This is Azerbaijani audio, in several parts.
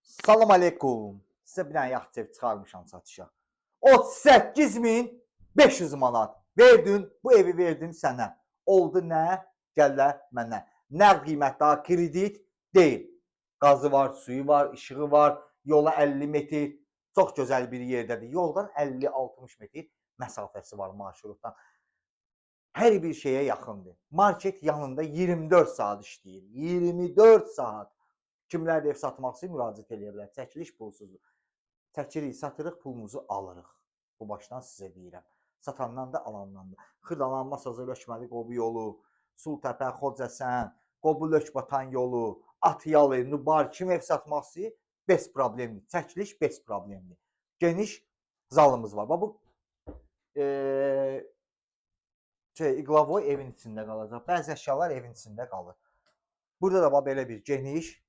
Salam aleykum. Sizə bir dənə yaxşı ev çıxarmışam satışa. 38.500 manat. Verdin, bu evi verdim sənə. Oldu nə? Gəllə mənə. Nəqd qiymət daha kredit deyil. Qazı var, suyu var, işığı var, yola 50 metr. Çox gözəl bir yerdədir. Yoldan 50-60 metr məsafəsi var marşrutdan. Hər bir şeyə yaxındır. Market yanında 24 saat işləyir. 24 saat. Kimlər də ev satmaq üçün müraciət edə bilər. Çəkiliş pulsuzdur. Çəkirik, satırıq, pulumuzu alırıq. Bu başdan sizə deyirəm. Satandan da, alandan da. Xırdalan, Masazır, Lökməli, Qobu yolu, Sultəpə, Xocəsən, Qobu, Lökbatan yolu, Atyalı, Nubar, kim ev satmaq istəyir? Bez problemli. Çəkiliş bez problemli. Geniş zalımız var. Bu iqlavoy evin içində qalacaq. Bəzi əşyalar evin içində qalır. Burada da belə bir geniş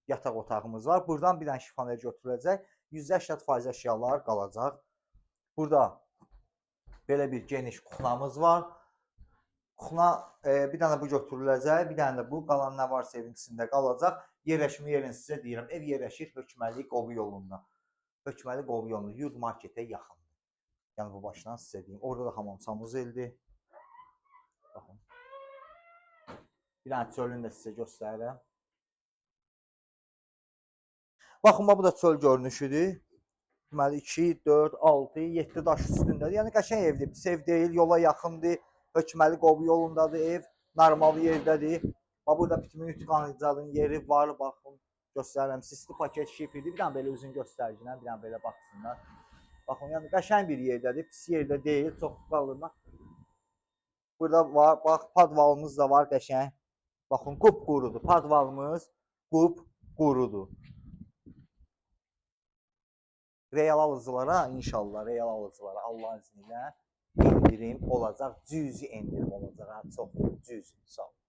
yataq otağımız var. Buradan bir dənə şifoner götürüləcək. 180% əşyalar qalacaq. Burada belə bir geniş kuxnamız var. Kuxna bir dənə bu götürüləcək. Bir dənə də bu. Qalan nə varsa evin içində qalacaq. Yerləşmə yerini sizə deyirəm. Ev yerləşir Hökməli Qobu yolunda. Hökməli Qobu yolunda. Yurd marketə yaxındır. Yəni bu başdan sizə deyim. Orada da hamam samuzeldir. Baxın. Bir dənə çölünü də sizə göstərirəm. Baxın, bu da çöl görünüşüdür. Deməli 2, 4, 6, 7 daş üstündədir. Yəni qəşəng evdir. Pis ev deyil, yola yaxındır. Hökməli Qobu yolundadır ev. Normal yerdədir. Burada bitumen tıkanıcının yeri var. Baxın, göstərirəm. Sisli paket şifrdir. Bir dənə belə üzün göstəricilən, bir dənə belə baxsınlar. Baxın, yəni qəşəng bir yerdədir. Pis yerdə deyil, çox qalırlar. Burada var, bax, padvalımız da var qəşəng. Baxın, qupqurudur. Padvalımız qupqurudur. Real alıcılara, inşallah real alıcılara Allahın izniyle indirim olacaq. Cüzi indirim olacaq. Çox cüzi. Sağ olun.